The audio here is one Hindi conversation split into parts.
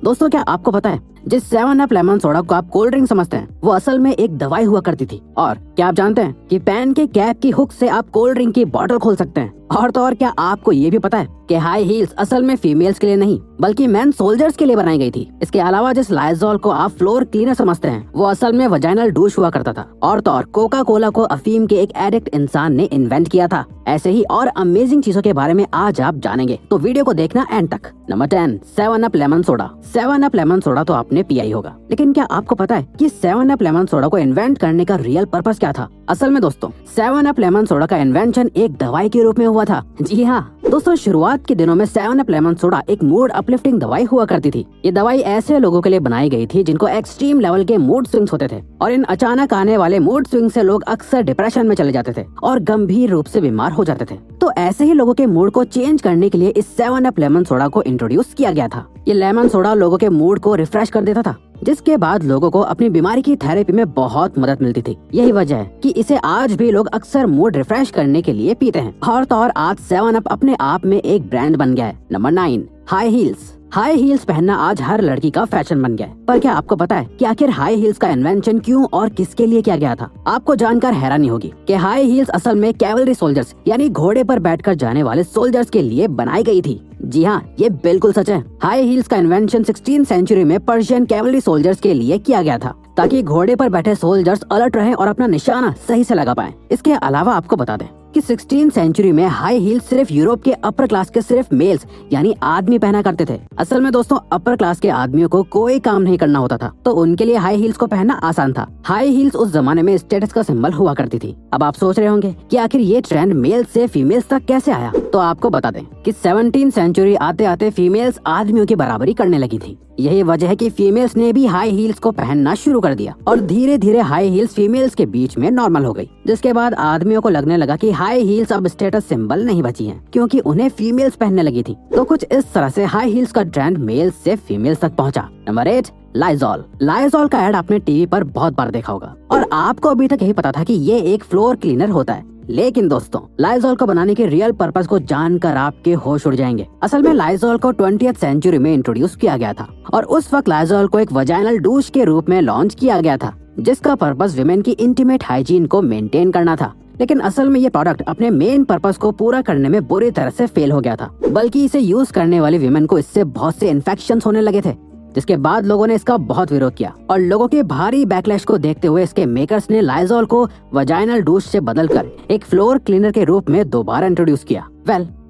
दोस्तों क्या आपको पता है जिस 7 अप लेमन सोडा को आप कोल्ड ड्रिंक समझते हैं वो असल में एक दवाई हुआ करती थी। और क्या आप जानते हैं कि पेन के कैप की हुक से आप कोल्ड ड्रिंक की बॉटल खोल सकते हैं। और तो और क्या आपको ये भी पता है कि हाई हील्स असल में फीमेल्स के लिए नहीं बल्कि मैन सोल्जर्स के लिए बनाई गई थी। इसके अलावा जिस लाइजॉल को आप फ्लोर क्लीनर समझते हैं वो असल में वजाइनल डूश हुआ करता था। और तो और कोका कोला को अफीम के एक एडिक्ट इंसान ने इन्वेंट किया था। ऐसे ही और अमेजिंग चीजों के बारे में आज आप जानेंगे, तो वीडियो को देखना एंड तक। Number 10, 7 up lemon soda. 7 up lemon soda तो आपने पिया ही होगा, लेकिन क्या आपको पता है कि 7 अप लेमन सोडा को इन्वेंट करने का रियल पर्पस क्या था? असल में दोस्तों 7 अप लेमन सोडा का इन्वेंशन एक दवाई के रूप में हुआ था। जी हाँ दोस्तों, शुरुआत के दिनों में 7 अप लेमन सोडा एक मूड अपलिफ्टिंग दवाई हुआ करती थी। ये दवाई ऐसे लोगों के लिए बनाई गई थी जिनको एक्सट्रीम लेवल के मूड स्विंग्स होते थे, और इन अचानक आने वाले मूड स्विंग से लोग अक्सर डिप्रेशन में चले जाते थे और गंभीर रूप से बीमार हो जाते थे। तो ऐसे ही लोगों के मूड को चेंज करने के लिए इस 7 अप लेमन सोडा को इंट्रोड्यूस किया गया था। ये लेमन सोडा लोगों के मूड को रिफ्रेश कर देता था, जिसके बाद लोगों को अपनी बीमारी की थेरेपी में बहुत मदद मिलती थी। यही वजह है कि इसे आज भी लोग अक्सर मूड रिफ्रेश करने के लिए पीते हैं। और तो और आज 7 अप अपने आप में एक ब्रांड बन गया है। Number 9, high heels. High heels पहनना आज हर लड़की का फैशन बन गया है। पर क्या आपको पता है कि आखिर हाई हील्स का इन्वेंशन क्यों और किसके लिए किया गया था? आपको जानकर हैरानी होगी कि हाई हील्स असल में कैवलरी सोल्जर्स यानी घोड़े पर बैठकर जाने वाले सोल्जर्स के लिए बनाई गई थी। जी हाँ, ये बिल्कुल सच है। हाई हील्स का इन्वेंशन 16वीं सेंचुरी में पर्शियन कैवलरी सोल्जर्स के लिए किया गया था, ताकि घोड़े पर बैठे सोल्जर्स अलर्ट रहें और अपना निशाना सही से लगा पाएं। इसके अलावा आपको बता दें कि 16वीं सेंचुरी में हाई हील्स सिर्फ यूरोप के अपर क्लास के सिर्फ मेल्स यानी आदमी पहना करते थे। असल में दोस्तों अपर क्लास के आदमियों को कोई काम नहीं करना होता था, तो उनके लिए हाई हील्स को पहनना आसान था। हाई हील्स उस जमाने में स्टेटस का सिंबल हुआ करती थी। अब आप सोच रहे होंगे कि आखिर ये ट्रेंड मेल्स से फीमेल्स तक कैसे आया? तो आपको बता दें कि 17वीं सेंचुरी आते आते फीमेल्स आदमियों की बराबरी करने लगी थी। यही वजह है कि फीमेल्स ने भी हाई हील्स को पहनना शुरू कर दिया और धीरे धीरे हाई हील्स फीमेल्स के बीच में नॉर्मल हो गई, जिसके बाद आदमियों को लगने लगा कि हाई हील्स अब स्टेटस सिंबल नहीं बची हैं, क्योंकि उन्हें फीमेल्स पहनने लगी थी। तो कुछ इस तरह से हाई हील्स का ट्रेंड मेल्स से फीमेल्स तक पहुंचा। Number 8, Lysol. लाइजॉल का ऐड आपने टीवी पर बहुत बार देखा होगा और आपको अभी तक यही पता था कि ये एक फ्लोर क्लीनर होता है। लेकिन दोस्तों लाइजॉल को बनाने के रियल पर्पस को जानकर आपके होश उड़ जाएंगे। असल में लाइजॉल को 20वीं सेंचुरी में इंट्रोड्यूस किया गया था और उस वक्त लाइजॉल को एक वजाइनल डूश के रूप में लॉन्च किया गया था, जिसका पर्पस विमेन की इंटीमेट हाइजीन को मेंटेन करना था। लेकिन असल में ये प्रोडक्ट अपने मेन पर्पस को पूरा करने में बुरी तरह से फेल हो गया था, बल्कि इसे यूज करने वाली विमेन को इससे बहुत से इन्फेक्शन होने लगे थे, जिसके बाद लोगों ने इसका बहुत विरोध किया। और लोगों के भारी बैकलैश को देखते हुए इसके मेकर्स ने लाइजॉल को वजाइनल डूश से बदलकर एक फ्लोर क्लीनर के रूप में दोबारा इंट्रोड्यूस किया।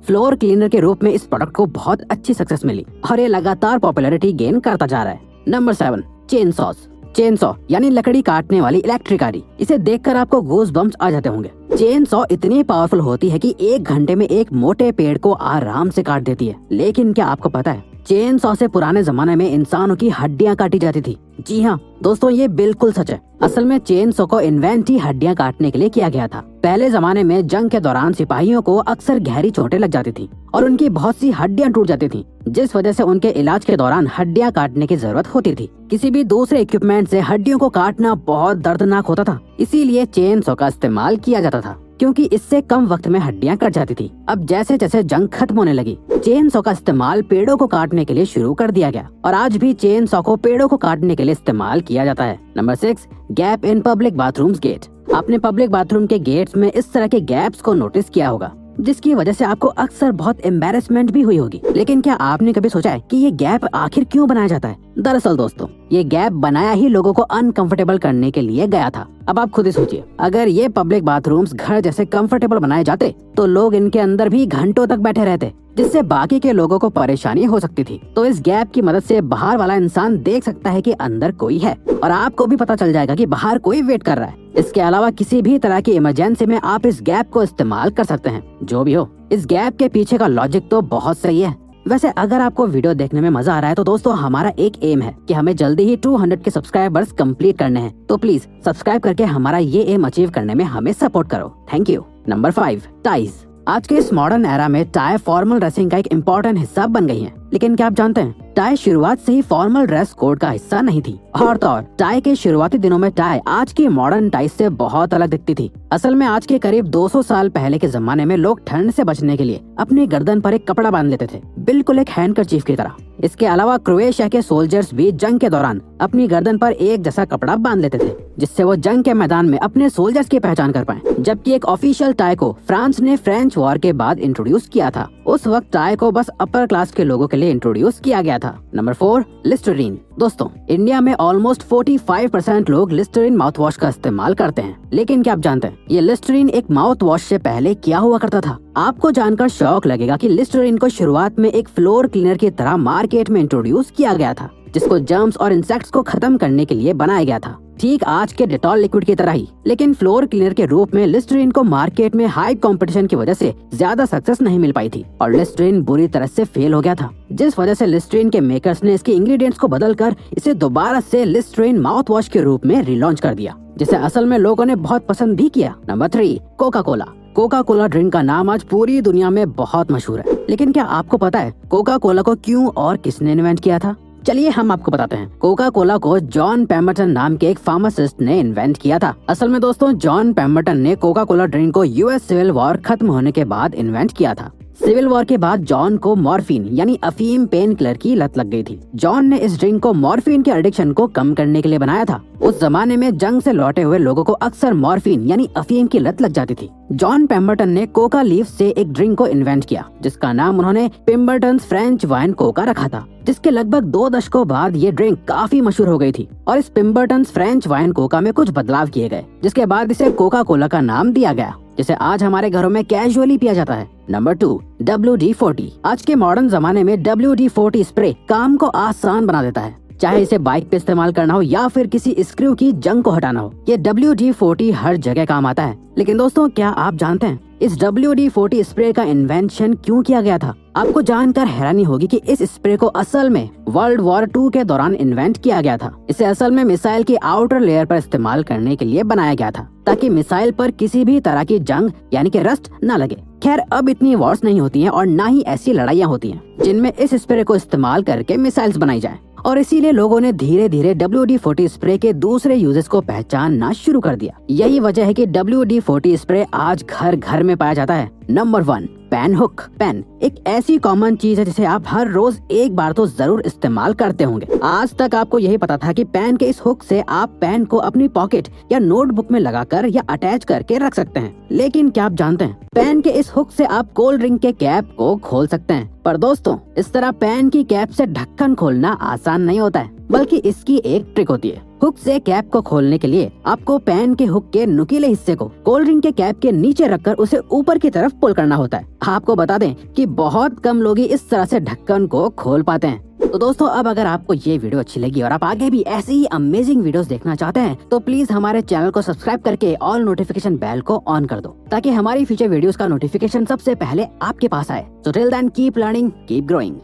फ्लोर क्लीनर के रूप में इस प्रोडक्ट को बहुत अच्छी सक्सेस मिली और ये लगातार पॉपुलैरिटी गेन करता जा रहा है। नंबर 7, चेनसॉस। चेनसॉ यानी लकड़ी काटने वाली इलेक्ट्रिक आरी। इसे देखकर आपको गूज़ बम्प्स आ जाते होंगे। चेनसॉ इतनी पावरफुल होती है कि 1 घंटे में एक मोटे पेड़ को आराम से काट देती है। लेकिन क्या आपको पता है चेनसॉ से पुराने जमाने में इंसानों की हड्डियां काटी जाती थी। जी हाँ दोस्तों, ये बिल्कुल सच है। असल में चेनसॉ को इन्वेंट ही हड्डियां काटने के लिए किया गया था। पहले जमाने में जंग के दौरान सिपाहियों को अक्सर गहरी चोटें लग जाती थी और उनकी बहुत सी हड्डियां टूट जाती थी, जिस वजह से उनके इलाज के दौरान हड्डियां काटने की जरूरत होती थी। किसी भी दूसरे इक्विपमेंट से हड्डियों को काटना बहुत दर्दनाक होता था, इसीलिए चेनसॉ का इस्तेमाल किया जाता था, क्योंकि इससे कम वक्त में हड्डियां कट जाती थी। अब जैसे जैसे जंग खत्म होने लगी, चेनसॉ का इस्तेमाल पेड़ों को काटने के लिए शुरू कर दिया गया और आज भी चेनसॉ को पेड़ों को काटने के लिए इस्तेमाल किया जाता है। Number 6, gap in public bathrooms gate. आपने पब्लिक बाथरूम के गेट्स में इस तरह के गैप्स को नोटिस किया होगा, जिसकी वजह से आपको अक्सर बहुत एम्बैरेसमेंट भी हुई होगी। लेकिन क्या आपने कभी सोचा है कि ये गैप आखिर क्यों बनाया जाता है? दरअसल दोस्तों ये गैप बनाया ही लोगों को अनकंफर्टेबल करने के लिए गया था। अब आप खुद ही सोचिए, अगर ये पब्लिक बाथरूम्स घर जैसे कंफर्टेबल बनाए जाते तो लोग इनके अंदर भी घंटों तक बैठे रहते, जिससे बाकी के लोगों को परेशानी हो सकती थी। तो इस गैप की मदद से बाहर वाला इंसान देख सकता है कि अंदर कोई है और आपको भी पता चल जाएगा कि बाहर कोई वेट कर रहा है। इसके अलावा किसी भी तरह की इमरजेंसी में आप इस गैप को इस्तेमाल कर सकते हैं। जो भी हो, इस गैप के पीछे का लॉजिक तो बहुत सही है। वैसे अगर आपको वीडियो देखने में मजा आ रहा है तो दोस्तों हमारा एक एम है कि हमें जल्दी ही 200 के सब्सक्राइबर्स कंप्लीट करने हैं, तो प्लीज सब्सक्राइब करके हमारा ये एम अचीव करने में हमें सपोर्ट करो। Thank you. Number 5, ties. आज के इस मॉडर्न एरा में टाई फॉर्मल ड्रेसिंग का एक इम्पोर्टेंट हिस्सा बन गई है। लेकिन क्या आप जानते हैं टाई शुरुआत से ही फॉर्मल ड्रेस कोड का हिस्सा नहीं थी। और तो और टाई के शुरुआती दिनों में टाई आज की मॉडर्न टाई से बहुत अलग दिखती थी। असल में आज के करीब 200 साल पहले के जमाने में लोग ठंड से बचने के लिए अपनी गर्दन पर एक कपड़ा बांध लेते थे, बिल्कुल एक हैंडकरचीफ की तरह। इसके अलावा क्रोएशिया के सोल्जर्स भी जंग के दौरान अपनी गर्दन पर एक जैसा कपड़ा बांध लेते थे, जिससे वो जंग के मैदान में अपने सोल्जर्स की पहचान कर पाए। जबकि एक ऑफिशियल टाई को फ्रांस ने फ्रेंच वॉर के बाद इंट्रोड्यूस किया था। उस वक्त टाई को बस अपर क्लास के लोगों के लिए इंट्रोड्यूस किया गया था। Number 4, Listerine. दोस्तों, इंडिया में ऑलमोस्ट 45% लोग लिस्टरीन माउथ वॉश का इस्तेमाल करते हैं। लेकिन क्या आप जानते हैं ये लिस्टरीन एक माउथ वॉश से पहले क्या हुआ करता था? आपको जानकर शौक लगेगा कि लिस्टरीन को शुरुआत में एक फ्लोर क्लीनर की तरह मार्केट में इंट्रोड्यूस किया गया था, जिसको जर्म्स और इंसेक्ट्स को खत्म करने के लिए बनाया गया था, ठीक आज के डेटॉल लिक्विड की तरह ही। लेकिन फ्लोर क्लीनर के रूप में लिस्टरीन को मार्केट में हाई कंपटीशन की वजह से ज्यादा सक्सेस नहीं मिल पाई थी और लिस्टरीन बुरी तरह से फेल हो गया था, जिस वजह से लिस्टरीन के मेकर्स ने इसके इंग्रेडिएंट्स को बदलकर इसे दोबारा से लिस्टरीन माउथ वॉश के रूप में रिलॉन्च कर दिया, जिसे असल में लोगों ने बहुत पसंद भी किया। Number 3, Coca Cola. Coca Cola drink का नाम आज पूरी दुनिया में बहुत मशहूर है, लेकिन क्या आपको पता है कोका कोला को क्यों और किसने इन्वेंट किया था? चलिए हम आपको बताते हैं। कोका कोला को जॉन पेम्बरटन नाम के एक फार्मासिस्ट ने इन्वेंट किया था। असल में दोस्तों, जॉन पेम्बरटन ने कोका कोला ड्रिंक को यूएस सिविल वॉर खत्म होने के बाद इन्वेंट किया था। सिविल वॉर के बाद जॉन को मॉर्फिन यानी अफीम पेन किलर की लत लग गई थी। जॉन ने इस ड्रिंक को मॉर्फिन के एडिक्शन को कम करने के लिए बनाया था। उस जमाने में जंग से लौटे हुए लोगों को अक्सर मॉर्फिन यानी अफीम की लत लग जाती थी। जॉन पेम्बरटन ने कोका लीफ से एक ड्रिंक को इन्वेंट किया, जिसका नाम उन्होंने पेम्बरटन्स फ्रेंच वाइन कोका रखा था, जिसके लगभग 2 दशकों बाद ये ड्रिंक काफी मशहूर हो गई थी और इस पेम्बरटन्स फ्रेंच वाइन कोका में कुछ बदलाव किए गए, जिसके बाद इसे कोका कोला का नाम दिया गया, जिसे आज हमारे घरों में कैजुअली पिया जाता है। Number 2, WD-40। आज के मॉडर्न जमाने में WD-40 स्प्रे काम को आसान बना देता है, चाहे इसे बाइक पे इस्तेमाल करना हो या फिर किसी स्क्रू की जंग को हटाना हो। ये WD-40 हर जगह काम आता है। लेकिन दोस्तों, क्या आप जानते हैं इस WD-40 स्प्रे का इन्वेंशन क्यों किया गया था? आपको जानकर हैरानी होगी कि इस स्प्रे को असल में वर्ल्ड वॉर 2 के दौरान इन्वेंट किया गया था। इसे असल में मिसाइल की आउटर लेयर पर इस्तेमाल करने के लिए बनाया गया था, ताकि मिसाइल पर किसी भी तरह की जंग यानी कि रस्ट न लगे। खैर, अब इतनी वॉर्स नहीं होती हैं और न ही ऐसी लड़ाइयाँ होती हैं जिनमें इस स्प्रे को इस्तेमाल करके मिसाइल्स बनाई जाए, और इसीलिए लोगों ने धीरे धीरे WD-40 स्प्रे के दूसरे यूजेस को पहचानना शुरू कर दिया। यही वजह है कि WD-40 स्प्रे आज घर घर में पाया जाता है। Number 1, pen hook. पेन एक ऐसी कॉमन चीज है जिसे आप हर रोज एक बार तो जरूर इस्तेमाल करते होंगे। आज तक आपको यही पता था कि पेन के इस हुक से आप पेन को अपनी पॉकेट या नोटबुक में लगाकर या अटैच करके रख सकते हैं। लेकिन क्या आप जानते हैं पेन के इस हुक से आप कोल्ड ड्रिंक के कैप को खोल सकते हैं। पर दोस्तों, इस तरह पेन की कैप से ढक्कन खोलना आसान नहीं होता है, बल्कि इसकी एक ट्रिक होती है। हुक से कैप को खोलने के लिए आपको पेन के हुक के नुकीले हिस्से को कोल्ड ड्रिंक के कैप के नीचे रखकर उसे ऊपर की तरफ पुल करना होता है। आपको बता दें कि बहुत कम लोग ही इस तरह से ढक्कन को खोल पाते हैं। तो दोस्तों, अब अगर आपको ये वीडियो अच्छी लगी और आप आगे भी ऐसी ही अमेजिंग वीडियोस देखना चाहते हैं, तो प्लीज हमारे चैनल को सब्सक्राइब करके ऑल नोटिफिकेशन बेल को ऑन कर दो, ताकि हमारी फ्यूचर वीडियोस का नोटिफिकेशन सबसे पहले आपके पास आए। So till then keep learning, keep growing.